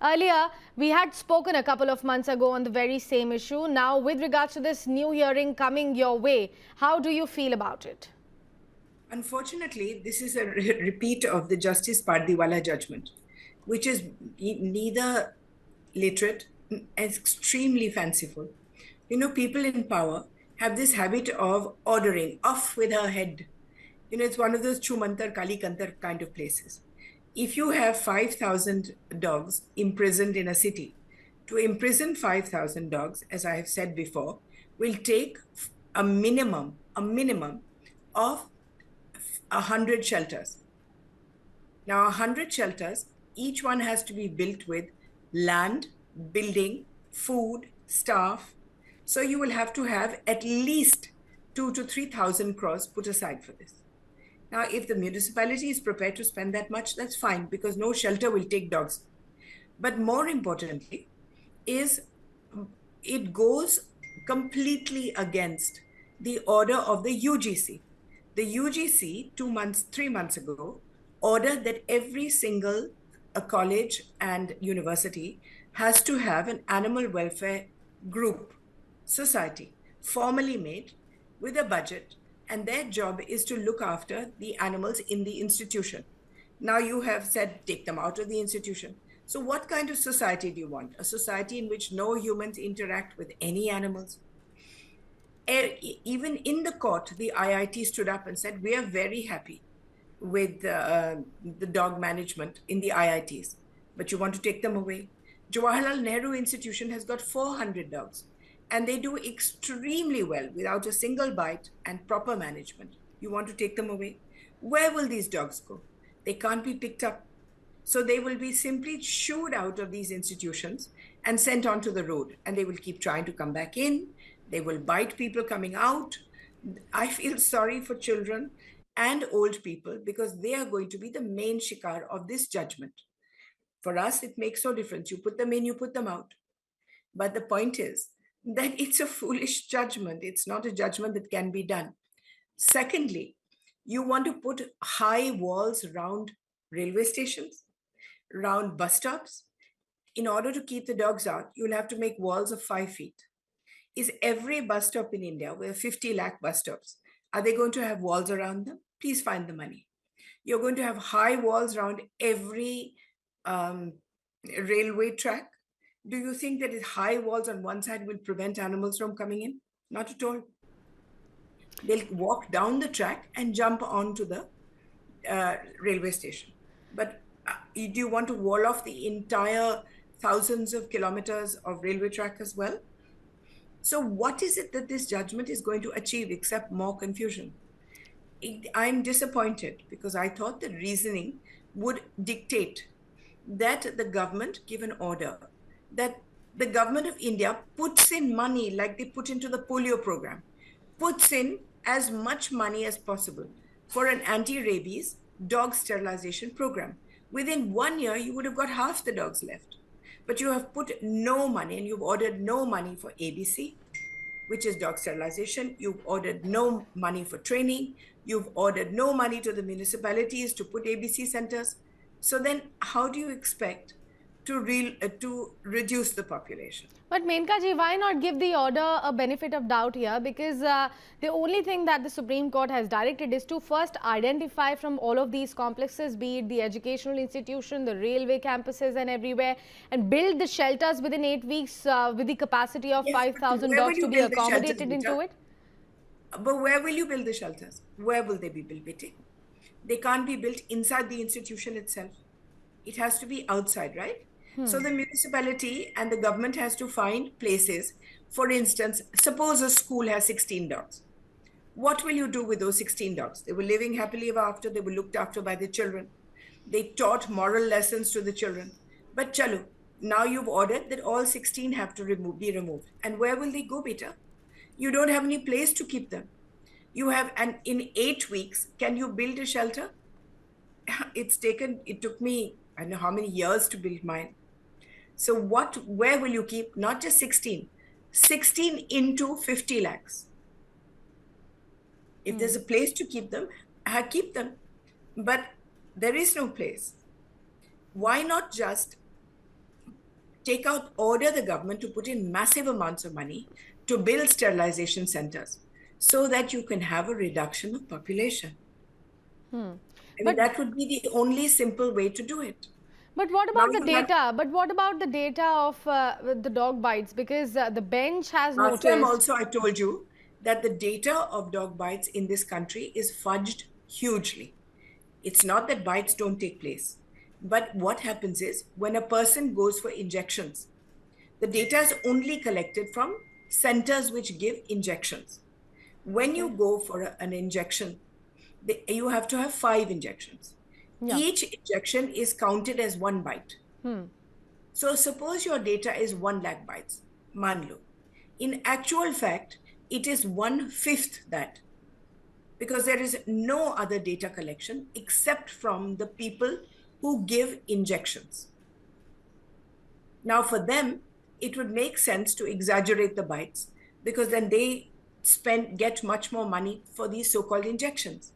Earlier, we had spoken a couple of months ago on the very same issue. Now, with regards to this new hearing coming your way, how do you feel about it? Unfortunately, this is a repeat of the Justice Pardiwala judgment, which is neither literate, extremely fanciful. You know, people in power have this habit of ordering off with her head. You know, it's one of those Chumantar, Kalikantar kind of places. If you have 5,000 dogs imprisoned in a city, to imprison 5,000 dogs, as I have said before, will take a minimum of 100 shelters. Now, 100 shelters, each one has to be built with land, building, food, staff. So you will have to have at least 2,000 to 3,000 crores put aside for this. Now, if the municipality is prepared to spend that much, that's fine, because no shelter will take dogs. But more importantly, is it goes completely against the order of the UGC. The UGC 3 months ago ordered that every single college and university has to have an animal welfare group, society, formally made with a budget, and their job is to look after the animals in the institution. Now you have said take them out of the institution. So what kind of society do you want? A society in which no humans interact with any animals? Even in the court, the IIT stood up and said, we are very happy with the dog management in the IITs, but you want to take them away. Jawaharlal Nehru Institution has got 400 dogs, and they do extremely well without a single bite and proper management. You want to take them away? Where will these dogs go? They can't be picked up. So they will be simply shooed out of these institutions and sent onto the road, and they will keep trying to come back in. They will bite people coming out. I feel sorry for children and old people because they are going to be the main shikar of this judgment. For us, it makes no difference. You put them in, you put them out. But the point is that it's a foolish judgment. It's not a judgment that can be done. Secondly, you want to put high walls around railway stations, around bus stops. In order to keep the dogs out, you'll have to make walls of 5 feet. Is every bus stop in India, where 50 lakh bus stops, are they going to have walls around them? Please find the money. You're going to have high walls around every railway track. Do you think that high walls on one side will prevent animals from coming in? Not at all. They'll walk down the track and jump onto the railway station. But do you want to wall off the entire thousands of kilometers of railway track as well? So what is it that this judgment is going to achieve except more confusion? I'm disappointed because I thought the reasoning would dictate that the government give an order, that the government of India puts in money like they put into the polio program, puts in as much money as possible for an anti-rabies dog sterilization program. Within 1 year, you would have got half the dogs left. But you have put no money, and you've ordered no money for ABC, which is dog sterilization. You've ordered no money for training. You've ordered no money to the municipalities to put ABC centers. So then how do you expect to reduce the population? But Menka ji, why not give the order a benefit of doubt here? Because the only thing that the Supreme Court has directed is to first identify from all of these complexes, be it the educational institution, the railway campuses and everywhere, and build the shelters within 8 weeks with the capacity of 5,000 dogs to be accommodated into it. But where will you build the shelters? Where will they be built, Betty? They can't be built inside the institution itself. It has to be outside, right? So the municipality and the government has to find places. For instance, suppose a school has 16 dogs. What will you do with those 16 dogs? They were living happily ever after. They were looked after by the children. They taught moral lessons to the children. But chalo, now you've ordered that all 16 have to be removed. And where will they go, beta? You don't have any place to keep them. You have, and in 8 weeks, can you build a shelter? It took me, I don't know how many years to build mine. So where will you keep? Not just 16 into 50 lakhs. If there's a place to keep them, keep them. But there is no place. Why not just order the government to put in massive amounts of money to build sterilization centers so that you can have a reduction of population. I mean, But- that would be the only simple way to do it. But what Now about the you have- data? But what about the data of the dog bites? Because the bench has Last time noticed. also I told you that the data of dog bites in this country is fudged hugely. It's not that bites don't take place. But what happens is when a person goes for injections, the data is only collected from centers which give injections. When you go for an injection, you have to have 5 injections. Yeah. Each injection is counted as 1 bite. So suppose your data is 1 lakh bites, मान लो. In actual fact, it is 1/5 that, because there is no other data collection except from the people who give injections. Now, for them, it would make sense to exaggerate the bites because then they get much more money for these so-called injections.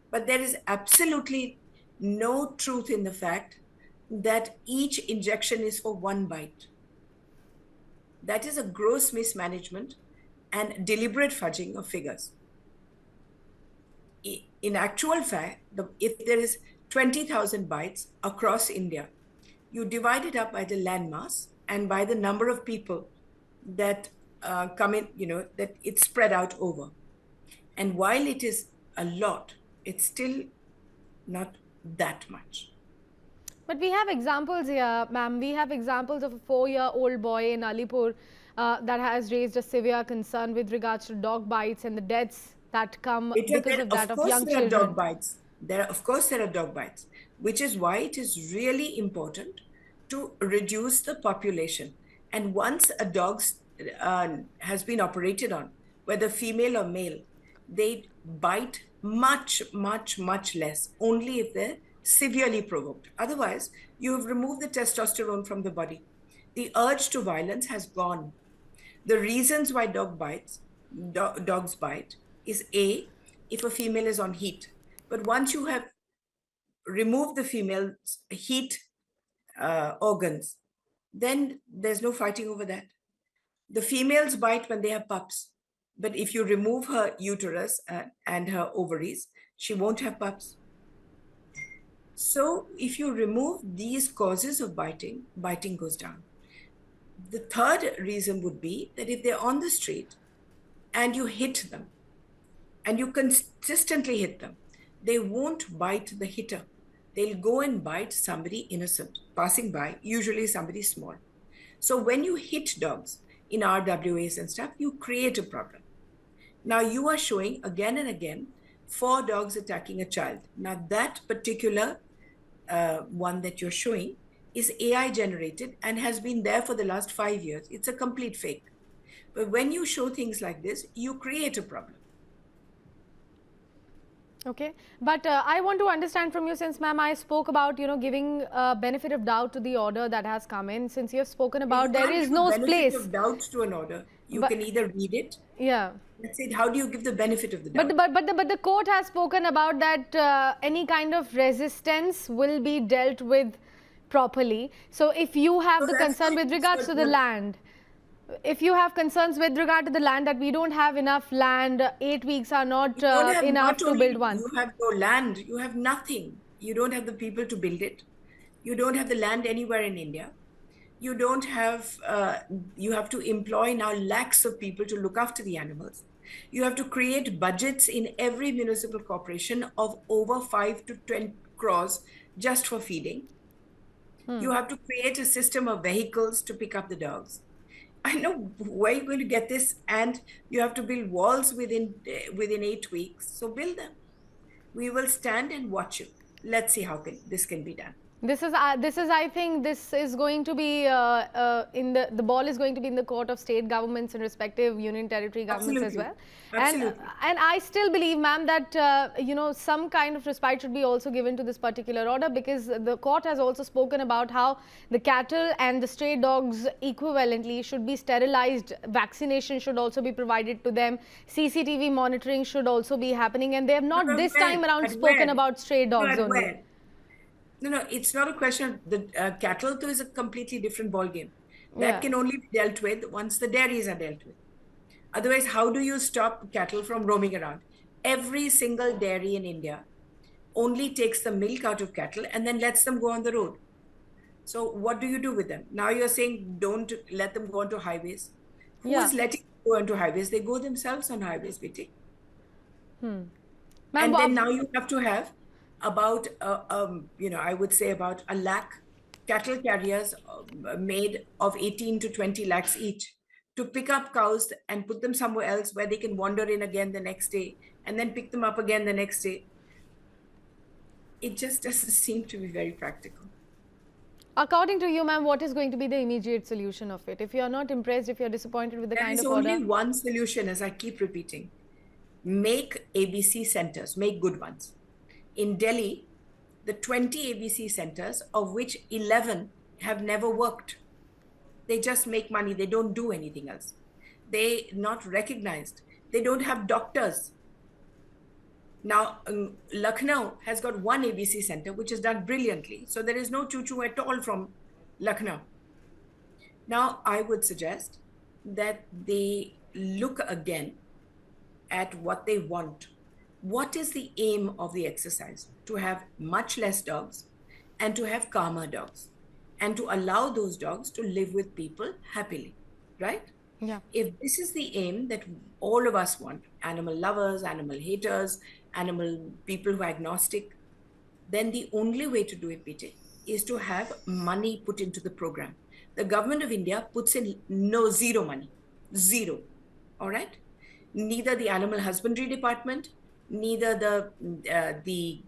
But there is absolutely no truth in the fact that each injection is for 1 bite. That is a gross mismanagement and deliberate fudging of figures. In actual fact, if there is 20,000 bites across India, you divide it up by the landmass and by the number of people that come in, that it's spread out over. And while it is a lot, it's still not that much. But we have examples here, ma'am. We have examples of a 4-year-old boy in Alipur that has raised a severe concern with regards to dog bites and the deaths that come because of that of young there are children. dog bites. Of course, there are dog bites, which is why it is really important to reduce the population. And once a dog has been operated on, whether female or male, they bite much, much, much less, only if they're severely provoked. Otherwise, you have removed the testosterone from the body. The urge to violence has gone. The reasons why dogs bite is A, if a female is on heat. But once you have removed the female's heat organs, then there's no fighting over that. The females bite when they have pups. But if you remove her uterus and her ovaries, she won't have pups. So if you remove these causes of biting, biting goes down. The third reason would be that if they're on the street and you hit them, and you consistently hit them, they won't bite the hitter. They'll go and bite somebody innocent, passing by, usually somebody small. So when you hit dogs in RWAs and stuff, you create a problem. Now you are showing again and again 4 dogs attacking a child. Now that particular one that you're showing is AI generated and has been there for the last 5 years. It's a complete fake. But when you show things like this, you create a problem. Okay, but I want to understand from you, since ma'am I spoke about giving benefit of doubt to the order that has come in. Since you have spoken about there is no place. Benefit of doubt to an order. You can either read it. Yeah. That's it. How do you give the benefit of the doubt? But the court has spoken about that any kind of resistance will be dealt with properly. So if you have the concern with regards to the land, if you have concerns with regard to the land, that we don't have enough land, 8 weeks are not enough to build one. You have no land, you have nothing. You don't have the people to build it. You don't have the land anywhere in India. You don't have, you have to employ now lakhs of people to look after the animals. You have to create budgets in every municipal corporation of over 5 to 10 crores just for feeding. You have to create a system of vehicles to pick up the dogs. I know where you're going to get this, and you have to build walls within 8 weeks. So build them. We will stand and watch you. Let's see how this can be done. This is I think this is going to be the ball is going to be in the court of state governments and respective union territory governments as well. Absolutely. And I still believe, ma'am, that some kind of respite should be also given to this particular order, because the court has also spoken about how the cattle and the stray dogs equivalently should be sterilized. Vaccination should also be provided to them. CCTV monitoring should also be happening, and they have not this time around spoken about stray dogs only. No, it's not a question. The cattle though is a completely different ball game. That Yeah. can only be dealt with once the dairies are dealt with. Otherwise, how do you stop cattle from roaming around? Every single dairy in India only takes the milk out of cattle and then lets them go on the road. So what do you do with them? Now you're saying don't let them go onto highways. Who Yeah. is letting them go onto highways? They go themselves on highways, BT. Ma'am, And then now you have to have about I would say about a lakh cattle carriers made of 18 to 20 lakhs each to pick up cows and put them somewhere else where they can wander in again the next day and then pick them up again the next day. It just doesn't seem to be very practical. according to you, ma'am, what is going to be the immediate solution of it? If you are not impressed, if you are disappointed with the There kind is of only order. one solution, as I keep repeating: make ABC centers, make good ones. In Delhi, the 20 ABC centers, of which 11 have never worked. They just make money. They don't do anything else. They not recognized. They don't have doctors. Now, Lucknow has got one ABC center, which is done brilliantly. So there is no choo-choo at all from Lucknow. Now, I would suggest that they look again at what they want. What is the aim of the exercise? To have much less dogs and to have calmer dogs and to allow those dogs to live with people happily, right? Yeah. If this is the aim that all of us want, animal lovers, animal haters, animal people who are agnostic, then the only way to do it, BJ, is to have money put into the program. The government of India puts in zero money, zero. All right. Neither the animal husbandry department, neither the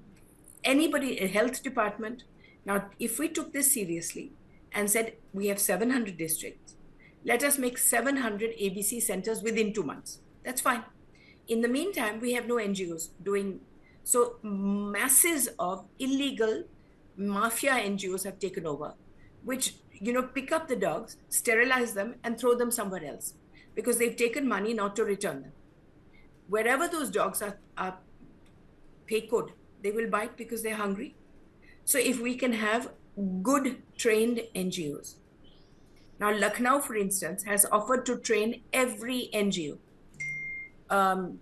anybody health department. Now, if we took this seriously and said we have 700 districts, let us make 700 ABC centers within 2 months. That's fine. In the meantime, we have no NGOs doing so. Masses of illegal mafia NGOs have taken over, which pick up the dogs, sterilize them, and throw them somewhere else because they've taken money not to return them. Wherever those dogs are paycod, they will bite because they're hungry. So if we can have good trained NGOs. Now, Lucknow, for instance, has offered to train every NGO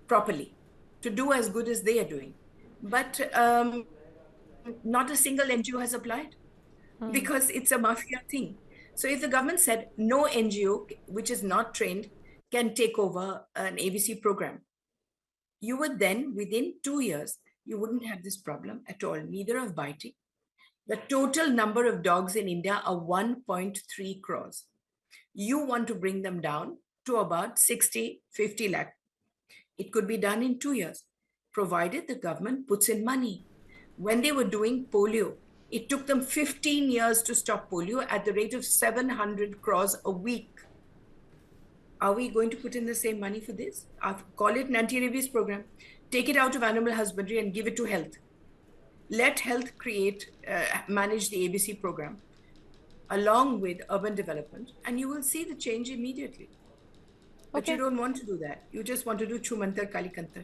properly to do as good as they are doing. But not a single NGO has applied because it's a mafia thing. So if the government said no NGO which is not trained can take over an ABC program, you would then, within 2 years, you wouldn't have this problem at all, neither of biting. The total number of dogs in India are 1.3 crores. You want to bring them down to about 60, 50 lakh. It could be done in 2 years, provided the government puts in money. When they were doing polio, it took them 15 years to stop polio at the rate of 700 crores a week. Are we going to put in the same money for this? I'll call it an anti-rabies program. Take it out of animal husbandry and give it to health. Let health manage the ABC program along with urban development, and you will see the change immediately. But you don't want to do that. You just want to do Chumantar Kalikantar,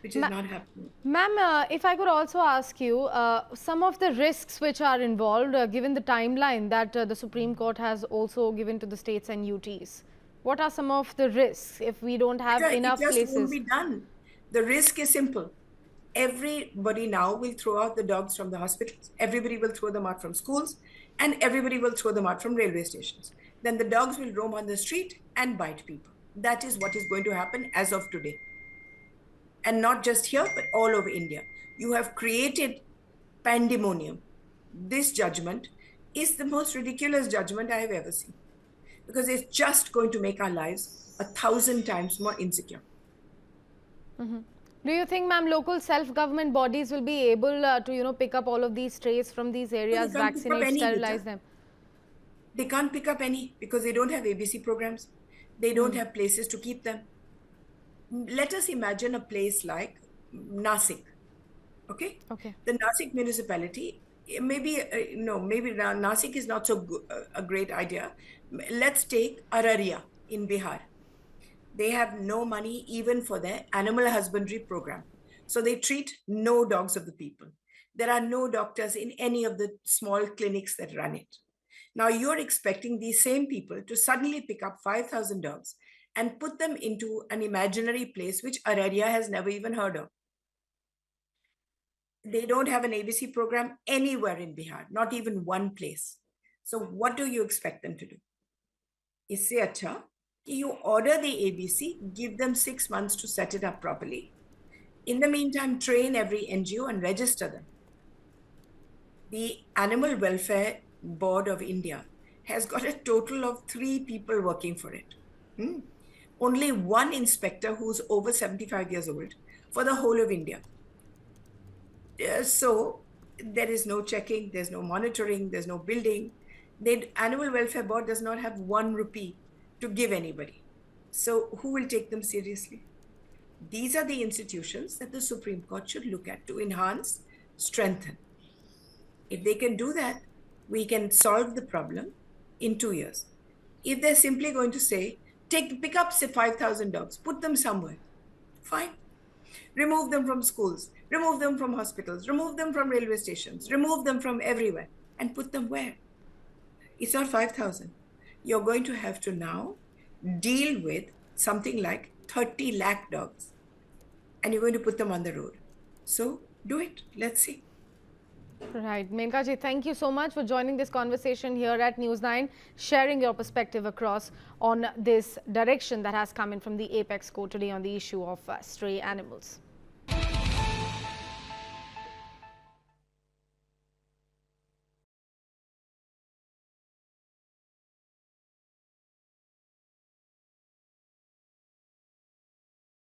which is not happening. Ma'am, if I could also ask you, some of the risks which are involved, given the timeline that the Supreme Court has also given to the states and UTs. What are some of the risks if we don't have enough It just won't places? be done. The risk is simple. Everybody now will throw out the dogs from the hospitals. Everybody will throw them out from schools, and everybody will throw them out from railway stations. Then the dogs will roam on the street and bite people. That is what is going to happen as of today. And not just here, but all over India. You have created pandemonium. This judgment is the most ridiculous judgment I have ever seen, because it's just going to make our lives 1,000 times more insecure. Do you think, ma'am, local self-government bodies will be able to, pick up all of these strays from these areas, vaccinate, sterilize them? They can't pick up any because they don't have ABC programs. They don't have places to keep them. Let us imagine a place like Nasik. Okay? Okay. The Nasik municipality, maybe Nasik is not so a great idea. Let's take Araria in Bihar. They have no money even for their animal husbandry program. So they treat no dogs of the people. There are no doctors in any of the small clinics that run it. Now you're expecting these same people to suddenly pick up 5,000 dogs and put them into an imaginary place which Araria has never even heard of. They don't have an ABC program anywhere in Bihar, not even one place. So what do you expect them to do? Isse acha कि you order the ABC, give them 6 months to set it up properly. In the meantime, train every NGO and register them. The Animal Welfare Board of India has got a total of 3 people working for it. Only one inspector who's over 75 years old for the whole of India. So there is no checking, there's no monitoring, there's no building. The Animal Welfare Board does not have 1 rupee to give anybody. So who will take them seriously? These are the institutions that the Supreme Court should look at to enhance, strengthen. If they can do that, we can solve the problem in 2 years. If they're simply going to say, pick up 5,000 dogs, put them somewhere, fine. Remove them from schools, remove them from hospitals, remove them from railway stations, remove them from everywhere, and put them where? It's not 5,000. You're going to have to now deal with something like 30 lakh dogs, and you're going to put them on the road. So do it. Let's see. Right. Menka ji, thank you so much for joining this conversation here at News 9, sharing your perspective across on this direction that has come in from the Apex Court today on the issue of stray animals.